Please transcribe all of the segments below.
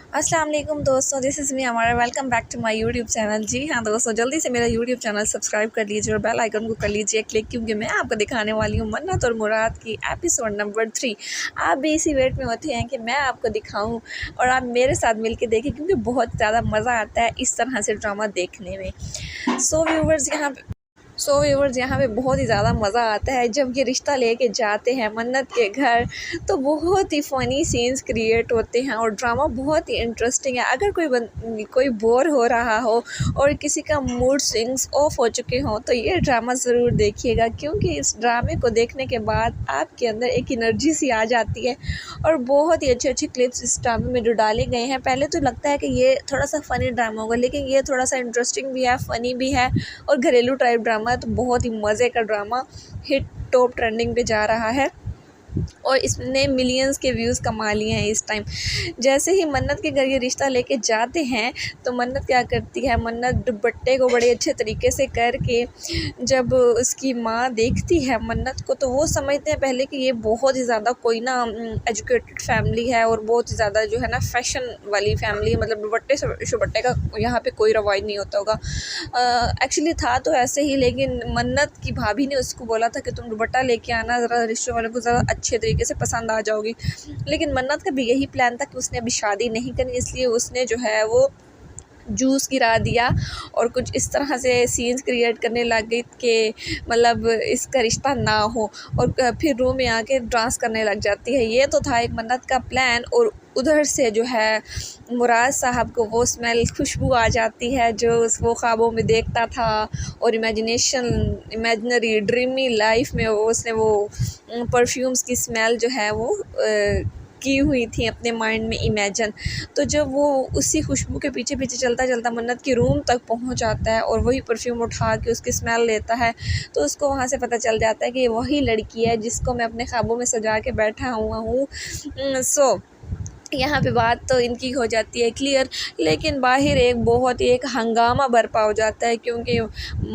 अस्सलाम वालेकुम दोस्तों, दिस इज़ मी हमारा welcome back to my YouTube channel. जी हाँ दोस्तों, जल्दी से मेरा यूट्यूब चैनल सब्सक्राइब कर लीजिए और बेल आइकन को कर लीजिए क्लिक, क्योंकि मैं आपको दिखाने वाली हूँ मन्नत और मुराद की एपिसोड नंबर 3। आप भी इसी वेट में होते हैं कि मैं आपको दिखाऊँ और आप मेरे साथ मिलकर देखें, क्योंकि बहुत ज़्यादा मज़ा आता है इस तरह से ड्रामा देखने में। व्यूवर्स यहाँ पे बहुत ही ज़्यादा मज़ा आता है जब ये रिश्ता लेके जाते हैं मन्नत के घर। तो बहुत ही फ़नी सीन्स क्रिएट होते हैं और ड्रामा बहुत ही इंटरेस्टिंग है। अगर कोई बोर हो रहा हो और किसी का मूड स्विंग्स ऑफ हो चुके हों तो ये ड्रामा ज़रूर देखिएगा, क्योंकि इस ड्रामे को देखने के बाद आपके अंदर एक एनर्जी सी आ जाती है। और बहुत ही अच्छे अच्छे क्लिप्स इस ड्रामे में जो डाले गए हैं, पहले तो लगता है कि ये थोड़ा सा फ़नी ड्रामा होगा, लेकिन ये थोड़ा सा इंटरेस्टिंग भी है, फ़नी भी है और घरेलू टाइप ड्रामा है। तो बहुत ही मज़े का ड्रामा हिट टॉप ट्रेंडिंग पे जा रहा है और इसने मिलियंस के व्यूज़ कमा लिए हैं इस टाइम। जैसे ही मन्नत के घर ये रिश्ता लेके जाते हैं तो मन्नत क्या करती है, मन्नत दुपट्टे को बड़े अच्छे तरीके से करके जब उसकी माँ देखती है मन्नत को, तो वो समझते हैं पहले कि ये बहुत ही ज़्यादा कोई ना एजुकेटेड फैमिली है और बहुत ही ज़्यादा जो है ना फैशन वाली फैमिली है। मतलब दुपट्टे शुपट्टे का यहाँ पे कोई रवाज नहीं होता होगा। एक्चुअली था तो ऐसे ही, लेकिन मन्नत की भाभी ने उसको बोला था कि तुम दुपट्टा लेके आना, ज़रा रिश्ते वालों को ज़रा अच्छे तरीके से पसंद आ जाओगी। लेकिन मन्नत का भी यही प्लान था कि उसने अभी शादी नहीं करनी, इसलिए उसने जो है वो जूस गिरा दिया और कुछ इस तरह से सीन्स क्रिएट करने लग गई कि मतलब इसका रिश्ता ना हो, और फिर रूम में आके डांस करने लग जाती है। ये तो था एक मन्नत का प्लान। और उधर से जो है मुराद साहब को वो स्मेल, खुशबू आ जाती है जो वो ख्वाबों में देखता था और इमेजिनरी ड्रीमी लाइफ में उसने वो परफ्यूम्स की स्मेल जो है वो की हुई थी अपने माइंड में इमेजिन। तो जब वो उसी खुशबू के पीछे पीछे चलता चलता मन्नत की रूम तक पहुंच जाता है और वही परफ्यूम उठा के उसकी स्मेल लेता है, तो उसको वहाँ से पता चल जाता है कि ये वही लड़की है जिसको मैं अपने ख्वाबों में सजा के बैठा हुआ हूँ। यहाँ पे बात तो इनकी हो जाती है क्लियर, लेकिन बाहर एक हंगामा बरपा हो जाता है, क्योंकि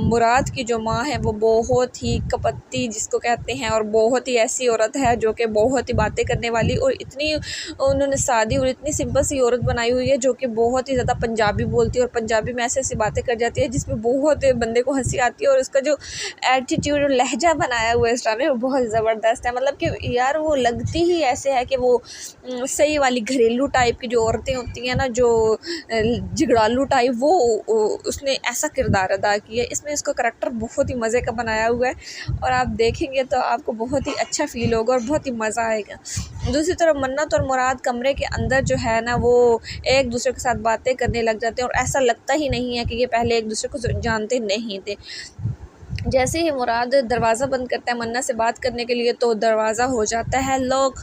मुराद की जो माँ है वो बहुत ही कपत्ती जिसको कहते हैं और बहुत ही ऐसी औरत है जो कि बहुत ही बातें करने वाली, और इतनी उन्होंने सादी और इतनी सिंपल सी औरत बनाई हुई है जो कि बहुत ही ज़्यादा पंजाबी बोलती है और पंजाबी में ऐसी ऐसी बातें कर जाती है जिसमें बहुत बंदे को हंसी आती है। और उसका जो एटीट्यूड और लहजा बनाया हुआ है इस ड्रामे में वो बहुत ज़बरदस्त है। मतलब कि यार वो लगती ही ऐसे है कि वो सही वाली घरेलू टाइप की जो औरतें होती हैं ना, जो झगड़ालू टाइप, वो उसने ऐसा किरदार अदा किया है। इसमें इसका करैक्टर बहुत ही मज़े का बनाया हुआ है और आप देखेंगे तो आपको बहुत ही अच्छा फील होगा और बहुत ही मज़ा आएगा। दूसरी तरफ मन्नत और मुराद कमरे के अंदर जो है ना वो एक दूसरे के साथ बातें करने लग जाते हैं और ऐसा लगता ही नहीं है कि ये पहले एक दूसरे को जानते नहीं थे। जैसे ही मुराद दरवाज़ा बंद करता है मन्नत से बात करने के लिए, तो दरवाज़ा हो जाता है लॉक।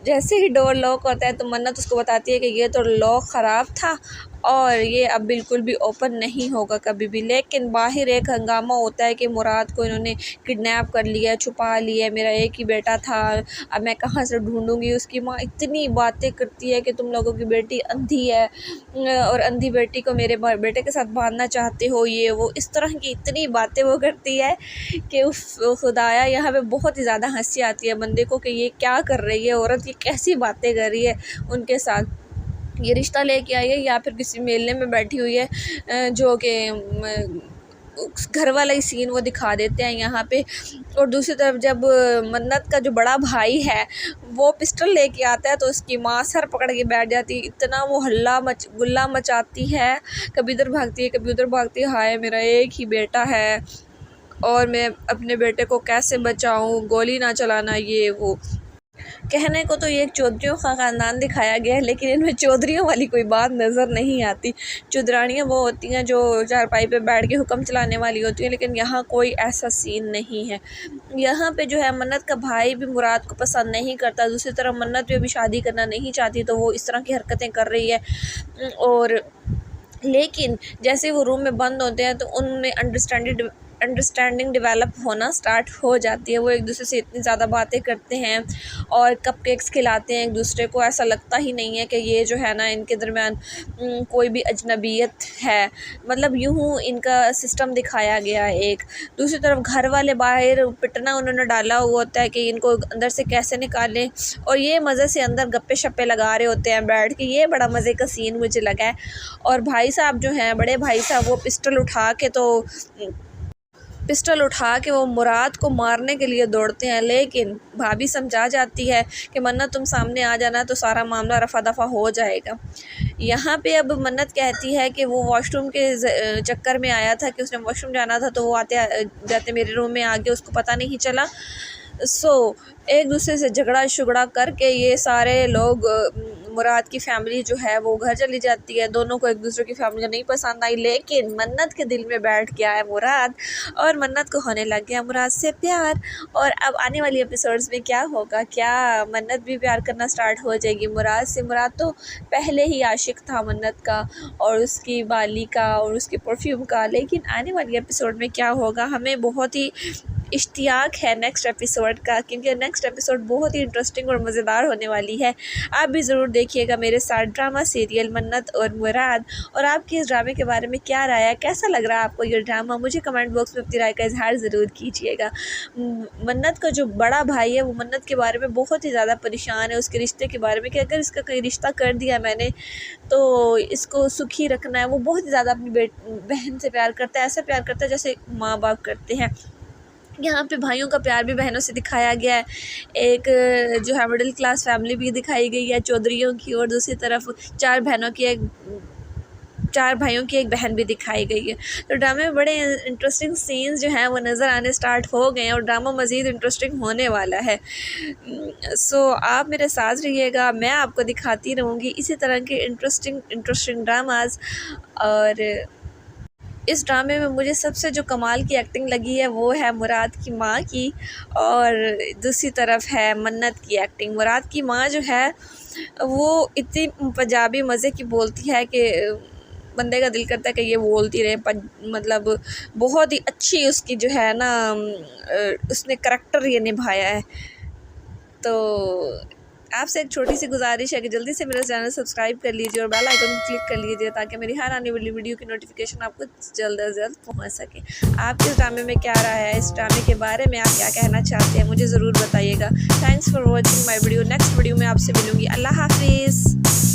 जैसे ही डोर लॉक होता है तो मन्नत उसको बताती है कि ये तो लॉक ख़राब था और ये अब बिल्कुल भी ओपन नहीं होगा कभी भी। लेकिन बाहर एक हंगामा होता है कि मुराद को इन्होंने किडनैप कर लिया, छुपा लिया, मेरा एक ही बेटा था, अब मैं कहाँ से ढूंढूंगी। उसकी माँ इतनी बातें करती है कि तुम लोगों की बेटी अंधी है और अंधी बेटी को मेरे बेटे के साथ बांधना चाहते हो, ये वो इस तरह की इतनी बातें वो करती है कि खुदाया यहाँ पे बहुत ही ज़्यादा हंसी आती है बंदे को कि ये क्या कर रही है औरत, ये कैसी बातें कर रही है उनके साथ, ये रिश्ता लेके आई है या फिर किसी मेले में बैठी हुई है। जो कि घर वाला ही सीन वो दिखा देते हैं यहाँ पे। और दूसरी तरफ जब मन्नत का जो बड़ा भाई है वो पिस्टल लेके आता है तो उसकी माँ सर पकड़ के बैठ जाती है। इतना वो गुल्ला मचाती है, कभी इधर भागती है कभी उधर भागती है, हाय मेरा एक ही बेटा है और मैं अपने बेटे को कैसे बचाऊं, गोली ना चलाना, ये वो। कहने को तो ये एक चौधरियों का ख़ानदान दिखाया गया है, लेकिन इनमें चौधरियों वाली कोई बात नज़र नहीं आती। चौधरानियाँ वो होती हैं जो चारपाई पे बैठ के हुक्म चलाने वाली होती हैं, लेकिन यहाँ कोई ऐसा सीन नहीं है। यहाँ पे जो है मन्नत का भाई भी मुराद को पसंद नहीं करता, दूसरी तरफ मन्नत भी अभी शादी करना नहीं चाहती, तो वो इस तरह की हरकतें कर रही है। और लेकिन जैसे वो रूम में बंद होते हैं तो उनमें अंडरस्टैंडिंग डेवलप होना स्टार्ट हो जाती है। वो एक दूसरे से इतनी ज़्यादा बातें करते हैं और कपकेक्स खिलाते हैं एक दूसरे को, ऐसा लगता ही नहीं है कि ये जो है ना इनके दरमियान कोई भी अजनबियत है। मतलब यूँ इनका सिस्टम दिखाया गया है। एक दूसरी तरफ घर वाले बाहर पिटना उन्होंने डाला हुआ होता है कि इनको अंदर से कैसे निकालें, और ये मज़े से अंदर गप्पे शप्पे लगा रहे होते हैं बैठ के। ये बड़ा मज़े का सीन मुझे लगा है। और भाई साहब जो हैं, बड़े भाई साहब, वो पिस्टल उठा के वो मुराद को मारने के लिए दौड़ते हैं, लेकिन भाभी समझा जाती है कि मन्नत तुम सामने आ जाना तो सारा मामला रफ़ा दफ़ा हो जाएगा। यहाँ पे अब मन्नत कहती है कि वो वॉशरूम के चक्कर में आया था कि उसने वॉशरूम जाना था, तो वो आते जाते मेरे रूम में आ गया, उसको पता नहीं चला। एक दूसरे से झगड़ा शुगड़ा करके ये सारे लोग, मुराद की फ़ैमिली जो है वो घर चली जाती है। दोनों को एक दूसरे की फ़ैमिली नहीं पसंद आई, लेकिन मन्नत के दिल में बैठ गया है मुराद, और मन्नत को होने लग गया मुराद से प्यार। और अब आने वाली एपिसोड्स में क्या होगा, क्या मन्नत भी प्यार करना स्टार्ट हो जाएगी मुराद से? मुराद तो पहले ही आशिक था मन्नत का और उसकी बाली का और उसके परफ्यूम का, लेकिन आने वाली एपिसोड में क्या होगा, हमें बहुत ही इश्तियाक है नेक्स्ट एपिसोड का, क्योंकि नेक्स्ट एपिसोड बहुत ही इंटरेस्टिंग और मज़ेदार होने वाली है। आप भी ज़रूर देखिएगा मेरे साथ ड्रामा सीरियल मन्नत और मुराद। और आपकी इस ड्रामे के बारे में क्या राय है, कैसा लग रहा है आपको ये ड्रामा? मुझे कमेंट बॉक्स में अपनी राय का इजहार ज़रूर कीजिएगा। मन्नत का जो बड़ा भाई है वो मन्नत के बारे में बहुत ही ज़्यादा परेशान है, उसके रिश्ते के बारे में, कि अगर इसका कोई रिश्ता कर दिया मैंने तो इसको सुखी रखना है। वो बहुत ही ज़्यादा अपनी बहन से प्यार करता है, ऐसा प्यार करता है जैसे माँ बाप करते हैं। यहाँ पे भाइयों का प्यार भी बहनों से दिखाया गया है। एक जो है मिडिल क्लास फैमिली भी दिखाई गई है चौधरियों की, और दूसरी तरफ चार भाइयों की एक बहन भी दिखाई गई है। तो ड्रामे में बड़े इंटरेस्टिंग सीन्स जो हैं वो नज़र आने स्टार्ट हो गए हैं, और ड्रामा मज़ीद इंटरेस्टिंग होने वाला है। आप मेरे साथ रहिएगा, मैं आपको दिखाती रहूँगी इसी तरह के इंटरेस्टिंग ड्रामाज़। और इस ड्रामे में मुझे सबसे जो कमाल की एक्टिंग लगी है वो है मुराद की माँ की, और दूसरी तरफ है मन्नत की एक्टिंग। मुराद की माँ जो है वो इतनी पंजाबी मज़े की बोलती है कि बंदे का दिल करता है कि ये बोलती रहे। मतलब बहुत ही अच्छी उसकी जो है ना उसने करैक्टर ये निभाया है। तो आपसे एक छोटी सी गुजारिश है कि जल्दी से मेरा चैनल सब्सक्राइब कर लीजिए और बेल आइकन को क्लिक कर लीजिए, ताकि मेरी हर आने वाली वीडियो की नोटिफिकेशन आपको जल्द से जल्द पहुंच सके। आपके इस ड्रामे में क्या रहा है, इस ड्रामे के बारे में आप क्या कहना चाहते हैं, मुझे ज़रूर बताइएगा। Thanks for watching my video. Next video में आपसे मिलूँगी। अल्लाह हाफिज़।